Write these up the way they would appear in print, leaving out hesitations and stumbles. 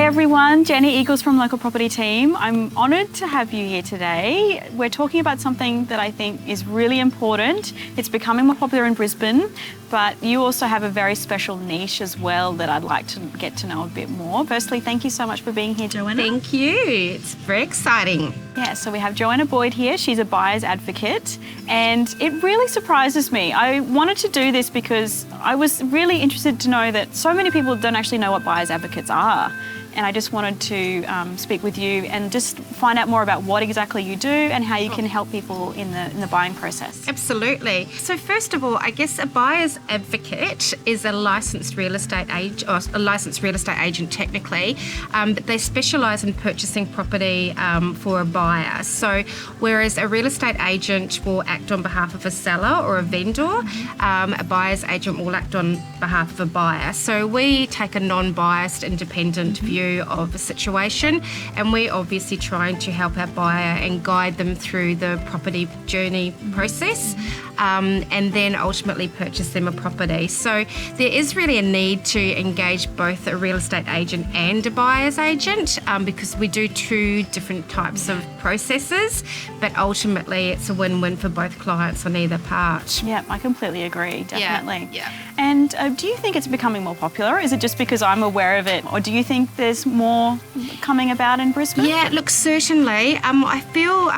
everyone, Jenny Eagles from Local Property Team. I'm honoured to have you here today. We're talking about something that I think is really important. It's becoming more popular in Brisbane, but you also have a very special niche as well that I'd like to get to know a bit more. Firstly, thank you so much for being here, Joanna. Thank you. It's very exciting. Yeah, so we have Joanna Boyd here. She's a buyer's advocate, and it really surprises me. I wanted to do this because I was really interested to know that so many people don't actually know what buyer's advocates are. And I just wanted to speak with you and just find out more about what exactly you do and how you can help people in the buying process. Absolutely. So first of all, I guess a buyer's advocate is a licensed real estate agent, or a licensed real estate agent technically, but they specialise in purchasing property for a buyer. So whereas a real estate agent will act on behalf of a seller or a vendor, a buyer's agent will act on behalf of a buyer. So we take a non-biased, independent view of a situation, and we're obviously trying to help our buyer and guide them through the property journey process, and then ultimately purchase them a property. So there is really a need to engage both a real estate agent and a buyer's agent, because we do two different types of processes, but ultimately it's a win-win for both clients on either part. Yeah, I completely agree, definitely. Yeah. And do you think it's becoming more popular? Is it just because I'm aware of it, or do you think there's more coming about in Brisbane? Yeah, look, certainly. I feel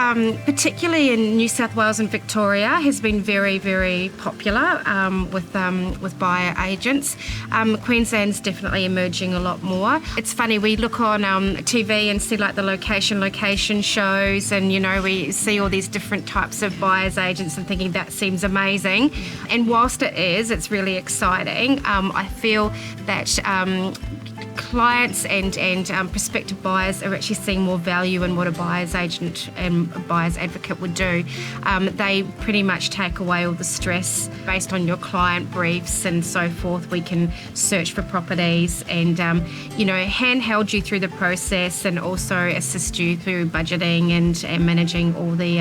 particularly in New South Wales and Victoria has been very, very popular with buyer agents. Queensland's definitely emerging a lot more. It's funny, we look on TV and see like the location shows, and we see all these different types of buyers agents and thinking that seems amazing. And whilst it is, it's really exciting. I feel that clients and prospective buyers are actually seeing more value in what a buyer's agent and a buyer's advocate would do. They pretty much take away all the stress based on your client briefs and so forth. We can search for properties and handheld you through the process, and also assist you through budgeting and managing all the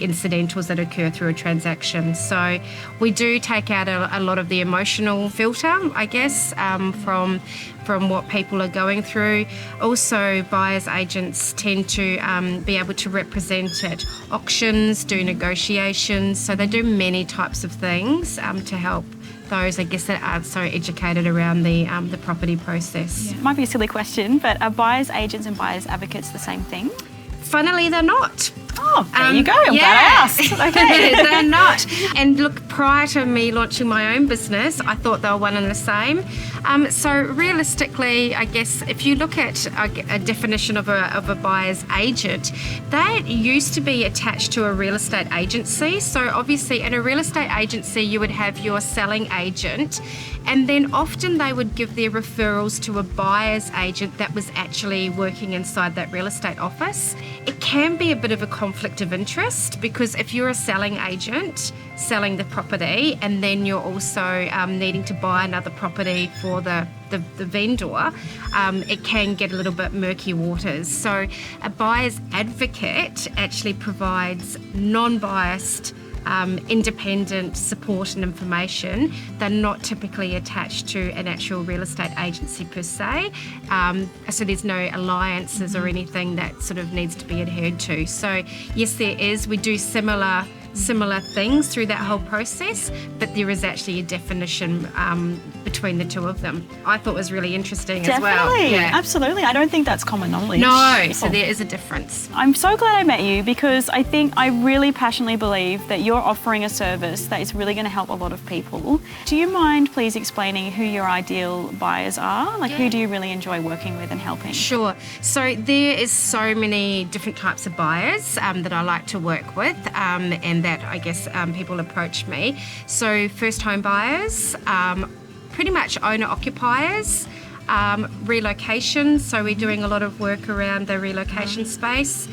incidentals that occur through a transaction. So we do take out a lot of the emotional filter, I guess, from what people are going through. Also, buyers agents tend to be able to represent at auctions, do negotiations. So they do many types of things to help those, I guess, that aren't so educated around the property process. Yeah. It might be a silly question, but are buyers agents and buyers advocates the same thing? Funnily, they're not. Oh, there you go. I'm glad I asked. Okay. They're not. And look, prior to me launching my own business, I thought they were one and the same. So realistically, I guess if you look at a definition of a buyer's agent, that used to be attached to a real estate agency. So obviously in a real estate agency, you would have your selling agent, and then often they would give their referrals to a buyer's agent that was actually working inside that real estate office. It can be a bit of a conflict of interest, because if you're a selling agent selling the property and then you're also needing to buy another property for the vendor, it can get a little bit murky waters. So a buyer's advocate actually provides non-biased, independent support and information. They're not typically attached to an actual real estate agency per se, so there's no alliances or anything that sort of needs to be adhered to. So yes, there is. We do similar things through that whole process, but there is actually a definition between the two of them. I thought was really interesting as well. Definitely, absolutely. I don't think that's common knowledge. No, so there is a difference. I'm so glad I met you, because I think I really passionately believe that you're offering a service that is really going to help a lot of people. Do you mind please explaining who your ideal buyers are? Who do you really enjoy working with and helping? Sure. So there is so many different types of buyers that I like to work with, and that I guess people approach me. So first home buyers, pretty much owner-occupiers, relocation. So we're doing a lot of work around the relocation space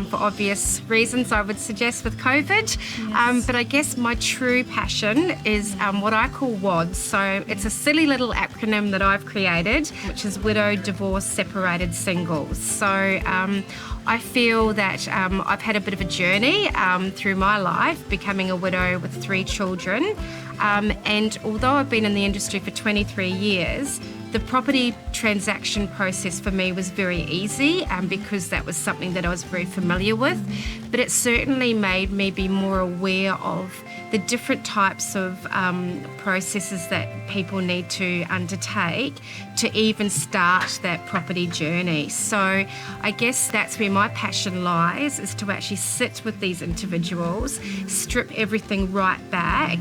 for obvious reasons, I would suggest, with COVID. Yes. But I guess my true passion is what I call WODS. So it's a silly little acronym that I've created, which is Widow, Divorced, Separated, Singles. So I feel that I've had a bit of a journey through my life, becoming a widow with 3 children. And although I've been in the industry for 23 years, The property transaction process for me was very easy because that was something that I was very familiar with, but it certainly made me be more aware of the different types of processes that people need to undertake to even start that property journey. So I guess that's where my passion lies, is to actually sit with these individuals, strip everything right back,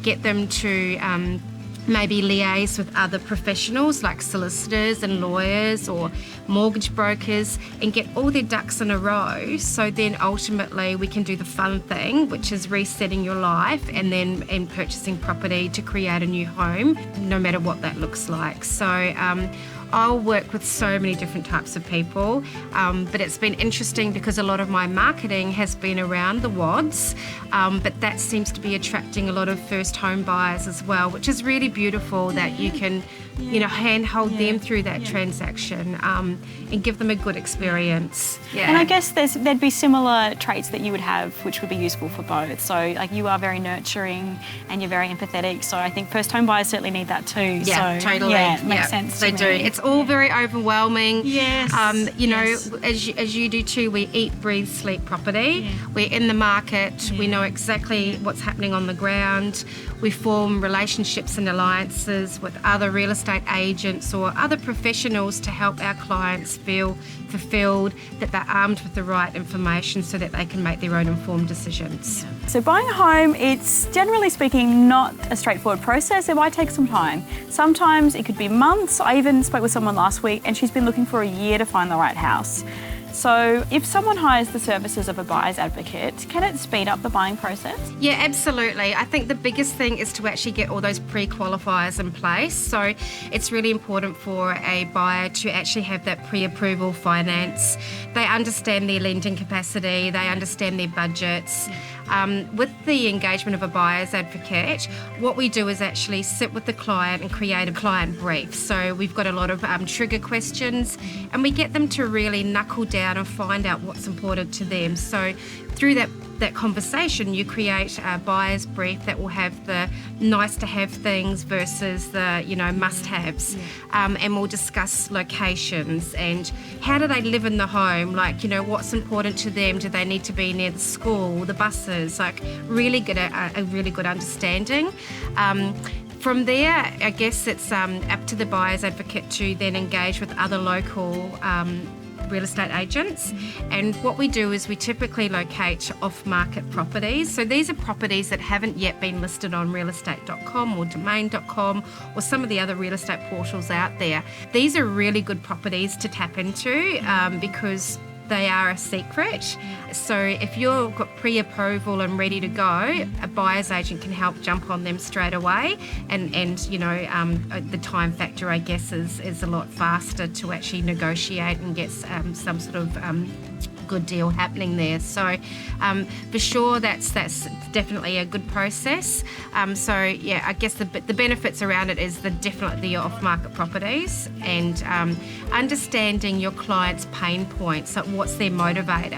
get them to maybe liaise with other professionals like solicitors and lawyers or mortgage brokers and get all their ducks in a row, so then ultimately we can do the fun thing, which is resetting your life and purchasing property to create a new home, no matter what that looks like. So I'll work with so many different types of people, but it's been interesting because a lot of my marketing has been around the WODs, but that seems to be attracting a lot of first home buyers as well, which is really beautiful that you can handhold them through that transaction and give them a good experience. And I guess there'd be similar traits that you would have which would be useful for both. So like you are very nurturing and you're very empathetic, so I think first home buyers certainly need that too. Yeah, so, totally. Yeah, it makes sense. They to do. me. It's all very overwhelming. Yes. Yes. As you do too, we eat, breathe, sleep property. Yeah. We're in the market. We know exactly what's happening on the ground. We form relationships and alliances with other real estate agents or other professionals to help our clients feel fulfilled, that they're armed with the right information so that they can make their own informed decisions. So buying a home, it's generally speaking not a straightforward process. It might take some time. Sometimes it could be months. I even spoke with someone last week and she's been looking for a year to find the right house. So if someone hires the services of a buyer's advocate, can it speed up the buying process? Yeah, absolutely. I think the biggest thing is to actually get all those pre-qualifiers in place. So it's really important for a buyer to actually have that pre-approval finance. They understand their lending capacity, they understand their budgets. With the engagement of a buyer's advocate, what we do is actually sit with the client and create a client brief. So we've got a lot of trigger questions and we get them to really knuckle down and find out what's important to them. So through that conversation, you create a buyer's brief that will have the nice to have things versus the must haves. And we'll discuss locations and how do they live in the home, what's important to them. Do they need to be near the school, the buses, really get a really good understanding. From there, I guess it's up to the buyer's advocate to then engage with other local real estate agents, and what we do is we typically locate off-market properties. So these are properties that haven't yet been listed on realestate.com or domain.com or some of the other real estate portals out there. These are really good properties to tap into because they are a secret. So if you've got pre-approval and ready to go, a buyer's agent can help jump on them straight away, and the time factor, I guess, is a lot faster to actually negotiate and get some sort of good deal happening there. So for sure, that's definitely a good process. I guess the benefits around it is definitely the off-market properties and understanding your client's pain points. Like, what's their motivator?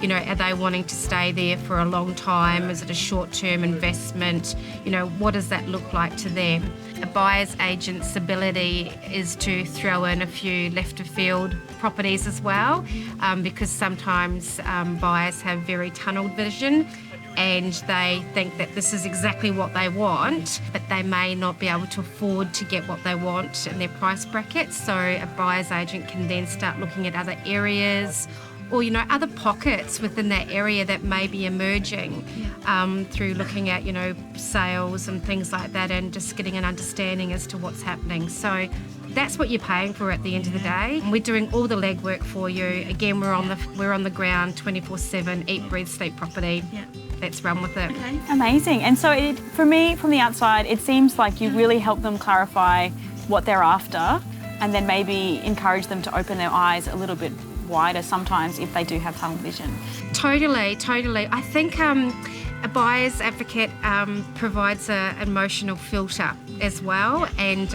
Are they wanting to stay there for a long time? Is it a short-term investment? What does that look like to them? A buyer's agent's ability is to throw in a few left-of-field properties as well, because sometimes buyers have very tunneled vision and they think that this is exactly what they want, but they may not be able to afford to get what they want in their price bracket. So a buyer's agent can then start looking at other areas or other pockets within that area that may be emerging through looking at sales and things like that, and just getting an understanding as to what's happening. So that's what you're paying for at the end of the day. We're doing all the legwork for you. Again, we're on the ground 24/7, eat, breathe, sleep property. Let's run with it. Okay. Amazing. And so for me, from the outside, it seems like you really help them clarify what they're after and then maybe encourage them to open their eyes a little bit wider sometimes if they do have tunnel vision. Totally. I think A buyer's advocate provides an emotional filter as well, and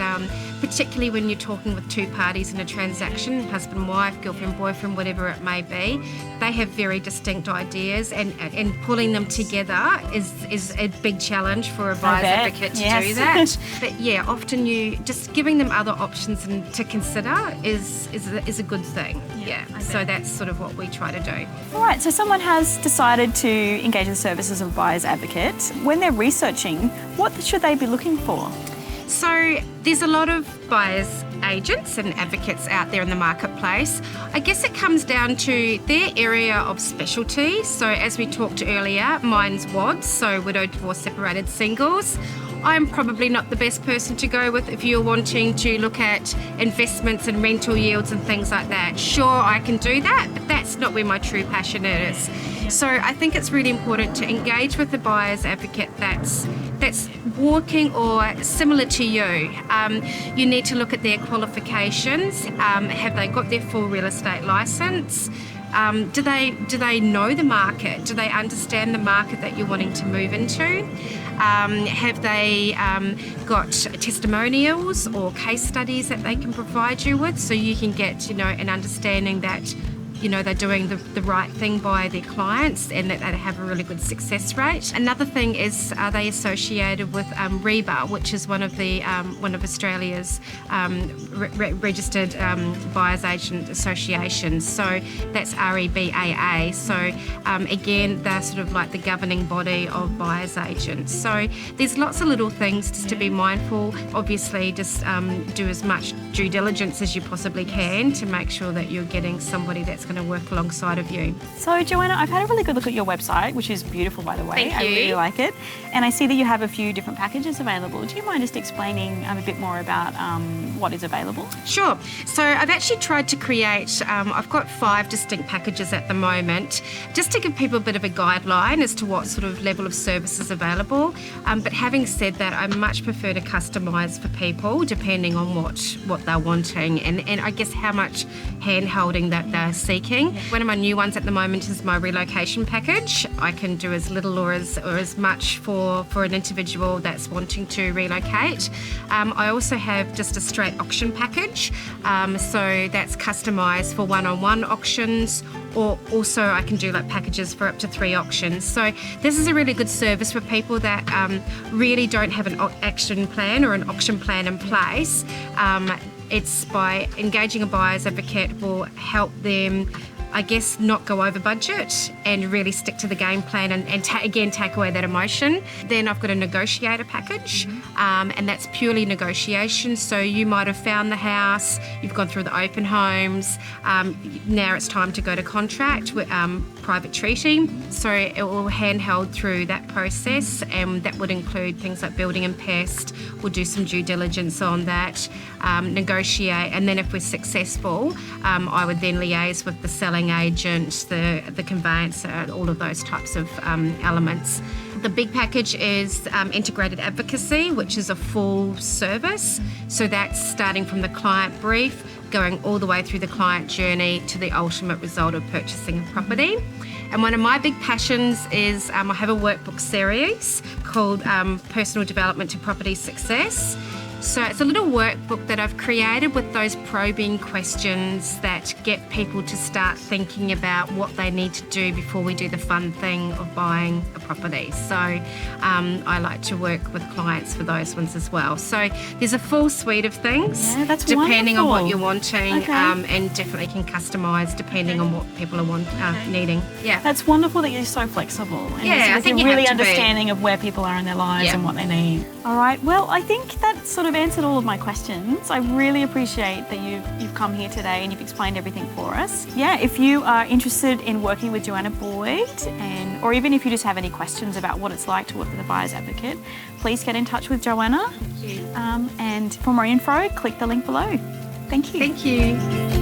particularly when you're talking with two parties in a transaction, husband, wife, girlfriend, boyfriend, whatever it may be, they have very distinct ideas, and pulling them together is a big challenge for a buyer's advocate to do that. But yeah, often you just giving them other options and to consider is a good thing. Yeah. So that's sort of what we try to do. All right, so someone has decided to engage the services of a buyer's advocate. When they're researching, what should they be looking for? So there's a lot of buyers agents and advocates out there in the marketplace. I guess it comes down to their area of specialty. So as we talked earlier, mine's WODs, so widowed, divorced, separated, singles. I'm probably not the best person to go with if you're wanting to look at investments and rental yields and things like that. Sure, I can do that, but that's not where my true passion is. So I think it's really important to engage with the buyer's advocate that's working or similar to you. You need to look at their qualifications. Have they got their full real estate licence? Do they know the market? Do they understand the market that you're wanting to move into? Have they got testimonials or case studies that they can provide you with, so you can get an understanding that they're doing the right thing by their clients and that they have a really good success rate. Another thing is, are they associated with REBA, which is one of Australia's registered buyers agent associations. So that's REBAA. So again, they're sort of like the governing body of buyers agents. So there's lots of little things just to be mindful. Obviously, just do as much due diligence as you possibly can to make sure that you're getting somebody that's going to work alongside of you. So Joanna, I've had a really good look at your website, which is beautiful, by the way. Thank you. I really like it. And I see that you have a few different packages available. Do you mind just explaining a bit more about what is available? Sure. So I've actually tried to create, I've got 5 distinct packages at the moment, just to give people a bit of a guideline as to what sort of level of service is available. But having said that, I much prefer to customise for people depending on what they're wanting and I guess how much hand-holding that they're seeking. One of my new ones at the moment is my relocation package. I can do as little or as much for an individual that's wanting to relocate. I also have just a straight auction package, so that's customised for one-on-one auctions, or also I can do like packages for up to 3 auctions. So this is a really good service for people that really don't have an action plan or an auction plan in place. It's by engaging a buyer's advocate will help them, I guess, not go over budget and really stick to the game plan and take away that emotion. Then I've got a negotiator package, and that's purely negotiation. So you might have found the house, you've gone through the open homes, now it's time to go to contract with private treaty. So it will handheld through that process, and that would include things like building and pest. We'll do some due diligence on that, negotiate, and then if we're successful, I would then liaise with the selling agent, the conveyancer, all of those types of elements. The big package is integrated advocacy, which is a full service. So that's starting from the client brief, going all the way through the client journey to the ultimate result of purchasing a property. And one of my big passions is I have a workbook series called Personal Development to Property Success. So it's a little workbook that I've created with those probing questions that get people to start thinking about what they need to do before we do the fun thing of buying a property. So I like to work with clients for those ones as well. So there's a full suite of things, that's depending wonderful. on what you're wanting, Okay. and definitely can customise depending on what people are needing. Yeah. That's wonderful that you're so flexible. And Yeah, I think you you're really have to be. understanding of where people are in their lives Yeah. and what they need. All right. Well, I think that sort of answered all of my questions. I really appreciate that you've come here today and you've explained everything for us. Yeah, if you are interested in working with Joanna Boyd, or even if you just have any questions about what it's like to work with a buyer's advocate, please get in touch with Joanna. Thank you. And for more info, click the link below. Thank you. Thank you.